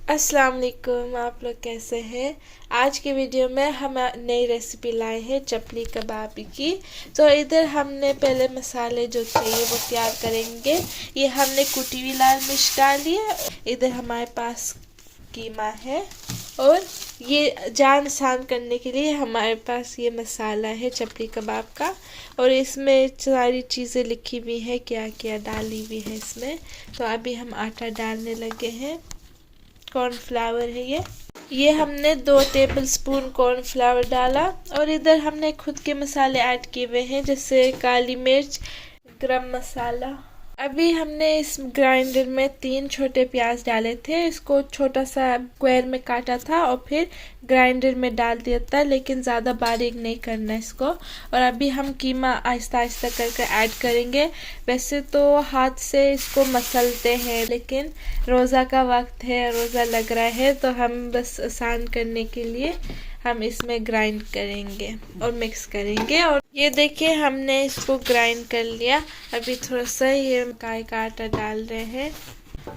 अस्सलाम वालेकुम। आप लोग कैसे हैं? आज की वीडियो में हम नई रेसिपी लाए हैं चपली कबाब की। तो इधर हमने पहले मसाले जो चाहिए वो तैयार करेंगे। ये हमने कुटी हुई लाल मिर्च डाली है। इधर हमारे पास कीमा है और ये जान आसान करने के लिए हमारे पास ये मसाला है चपली कबाब का। और इसमें सारी चीज़ें लिखी हुई हैं, क्या क्या डाली हुई है इसमें। तो अभी हम आटा डालने लगे हैं। कॉर्नफ्लावर है ये हमने 2 टेबलस्पून कॉर्नफ्लावर डाला। और इधर हमने खुद के मसाले ऐड किए हुए हैं, जैसे काली मिर्च, गरम मसाला। अभी हमने इस ग्राइंडर में 3 छोटे प्याज डाले थे। इसको छोटा सा स्क्वायर में काटा था और फिर ग्राइंडर में डाल दिया था, लेकिन ज़्यादा बारीक नहीं करना इसको। और अभी हम कीमा आहिस्ता आहिस्ता करके ऐड करेंगे। वैसे तो हाथ से इसको मसलते हैं, लेकिन रोज़ा का वक्त है, रोज़ा लग रहा है, तो हम बस आसान करने के लिए हम इसमें ग्राइंड करेंगे और मिक्स करेंगे। और ये देखिए हमने इसको ग्राइंड कर लिया। अभी थोड़ा सा ये मकाई का आटा डाल रहे हैं।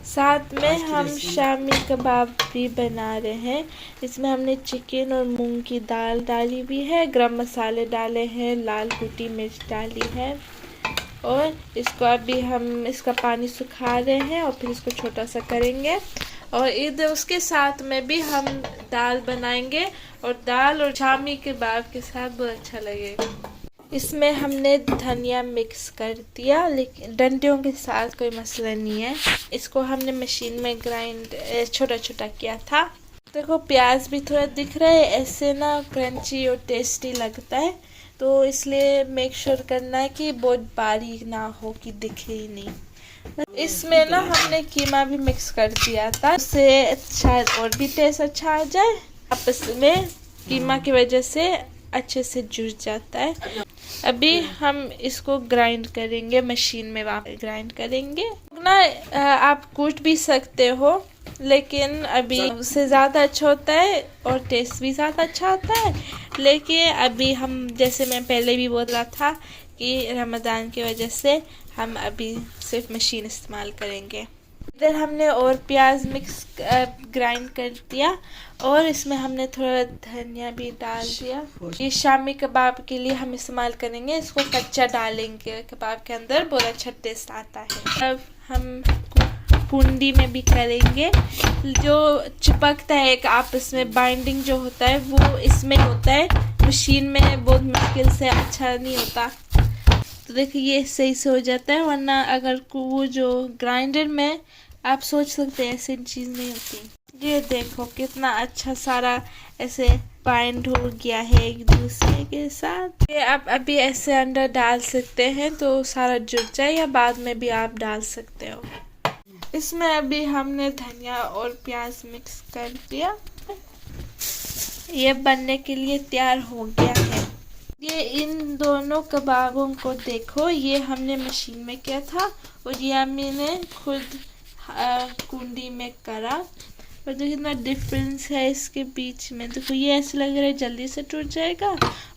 साथ में हम शामी कबाब भी बना रहे हैं। इसमें हमने चिकन और मूंग की दाल डाली भी है, गरम मसाले डाले हैं, लाल कुटी मिर्च डाली है। और इसको अभी हम इसका पानी सुखा रहे हैं और फिर इसको छोटा सा करेंगे। और इधर उसके साथ में भी हम दाल बनाएंगे, और दाल और शामी कबाब के साथ बहुत अच्छा लगेगा। इसमें हमने धनिया मिक्स कर दिया, लेकिन डंडियों के साथ कोई मसला नहीं है। इसको हमने मशीन में ग्राइंड छोटा छोटा किया था। देखो प्याज भी थोड़ा दिख रहा है, ऐसे ना क्रंची और टेस्टी लगता है। तो इसलिए मेक श्योर करना है कि बहुत बारीक ना हो कि दिखे ही नहीं। इसमें ना हमने कीमा भी मिक्स कर दिया था, उससे शायद और भी टेस्ट अच्छा आ जाए। आपस में कीमा की वजह से अच्छे से जुड़ जाता है। अभी हम इसको ग्राइंड करेंगे, मशीन में वापस ग्राइंड करेंगे ना। आप कूट भी सकते हो, लेकिन अभी उससे ज़्यादा अच्छा होता है और टेस्ट भी ज़्यादा अच्छा होता है। लेकिन अभी हम, जैसे मैं पहले भी बोला था कि रमज़ान की वजह से हम अभी सिर्फ मशीन इस्तेमाल करेंगे। इधर हमने और प्याज मिक्स ग्राइंड कर दिया, और इसमें हमने थोड़ा धनिया भी डाल दिया। ये शामी कबाब के लिए हम इस्तेमाल करेंगे। इसको कच्चा डालेंगे कबाब के अंदर, बहुत अच्छा टेस्ट आता है। अब हम कुंडी में भी करेंगे। जो चिपकता है एक आपस में, बाइंडिंग जो होता है वो इसमें होता है। मशीन में बहुत मुश्किल से अच्छा नहीं होता। तो देखिए ये सही से हो जाता है, वरना अगर वो जो ग्राइंडर में आप सोच सकते हैं ऐसी चीज़ नहीं होती। ये देखो कितना अच्छा सारा ऐसे बाइंड हो गया है एक दूसरे के साथ। ये आप अभी ऐसे अंदर डाल सकते हैं तो सारा जुड़ जाए, या बाद में भी आप डाल सकते हो। इसमें अभी हमने धनिया और प्याज मिक्स कर दिया। ये बनने के लिए तैयार हो गया है। ये इन दोनों कबाबों को देखो, ये हमने मशीन में किया था और ये मैंने खुद कुंडी में करा। और देखो कितना डिफरेंस है इसके बीच में। देखो ये ऐसा लग रहा है जल्दी से टूट जाएगा,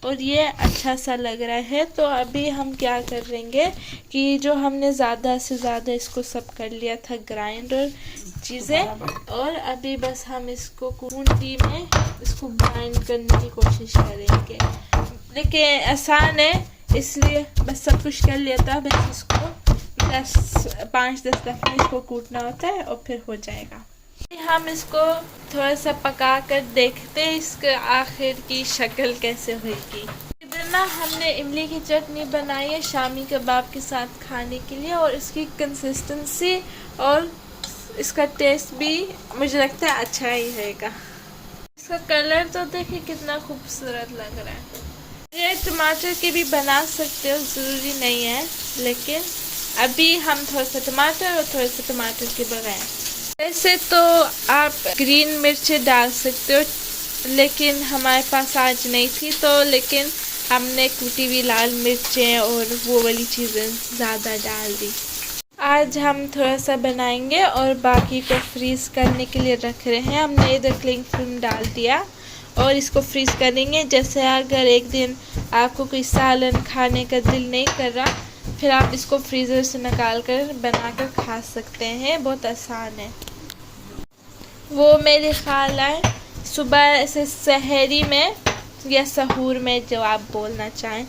और ये अच्छा सा लग रहा है। तो अभी हम क्या करेंगे कि जो हमने ज़्यादा से ज़्यादा इसको सब कर लिया था ग्राइंडर चीज़ें, और अभी बस हम इसको कुंडी में इसको ग्राइंड करने की कोशिश करेंगे। लेकिन आसान है, इसलिए बस सब कुछ कर लिया था। बस इसको 5-10 दफ़ा इसको कूटना होता है और फिर हो जाएगा। हम इसको थोड़ा सा पका कर देखते हैं इसके आखिर की शक्ल कैसे होगी। इधर ना हमने इमली की चटनी बनाई है शामी कबाब के साथ खाने के लिए, और इसकी कंसिस्टेंसी और इसका टेस्ट भी मुझे लगता है अच्छा ही रहेगा। इसका कलर तो देखिए कितना खूबसूरत लग रहा है। ये टमाटर के भी बना सकते हो, ज़रूरी नहीं है, लेकिन अभी हम थोड़ा सा टमाटर और थोड़ा सा टमाटर के बगैर। वैसे तो आप ग्रीन मिर्चें डाल सकते हो, लेकिन हमारे पास आज नहीं थी, तो लेकिन हमने कुटी हुई लाल मिर्चें और वो वाली चीज़ें ज़्यादा डाल दी। आज हम थोड़ा सा बनाएंगे और बाकी को फ्रीज़ करने के लिए रख रहे हैं। हमने इधर क्लिंग फिल्म डाल दिया और इसको फ्रीज़ करेंगे। जैसे अगर एक दिन आपको कोई सालन खाने का दिल नहीं कर रहा, फिर आप इसको फ्रीज़र से निकाल कर बना कर खा सकते हैं। बहुत आसान है। वो मेरे खाला सुबह ऐसे सहरी में या सहूर में, जो आप बोलना चाहें,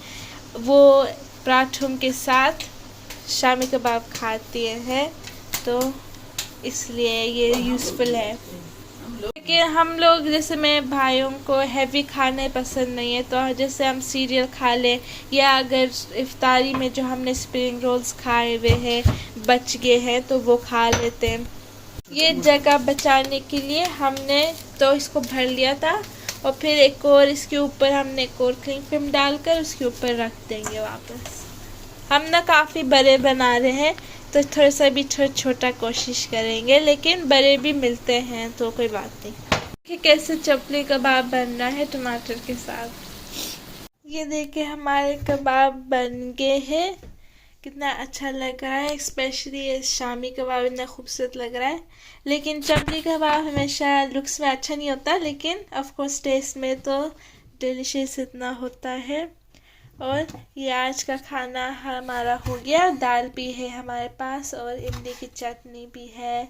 वो पराठों के साथ शामी कबाब खाती हैं, तो इसलिए ये यूज़फुल है। लेकिन हम लोग जैसे मेरे भाइयों को हैवी खाने पसंद नहीं है, तो जैसे हम सीरियल खा लें, या अगर इफ्तारी में जो हमने स्प्रिंग रोल्स खाए हुए हैं बच गए हैं तो वो खा लेते हैं। ये जगह बचाने के लिए हमने तो इसको भर लिया था, और फिर एक और इसके ऊपर हमने एक और क्लिंग फिल्म डालकर उसके ऊपर रख देंगे वापस। हम ना काफ़ी बड़े बना रहे हैं, तो थोड़ा सा भी छोटा कोशिश करेंगे, लेकिन बड़े भी मिलते हैं तो कोई बात नहीं। कि कैसे चपली कबाब बन रहा है टमाटर के साथ। ये देखिए हमारे कबाब बन गए हैं, कितना अच्छा लग रहा है। स्पेशली ये शामी कबाब इतना खूबसूरत लग रहा है। लेकिन चपली कबाब हमेशा लुक्स में अच्छा नहीं होता, लेकिन ऑफ कोर्स टेस्ट में तो डिलीशियस इतना होता है। और ये आज का खाना हमारा हो गया। दाल भी है हमारे पास और इमली की चटनी भी है।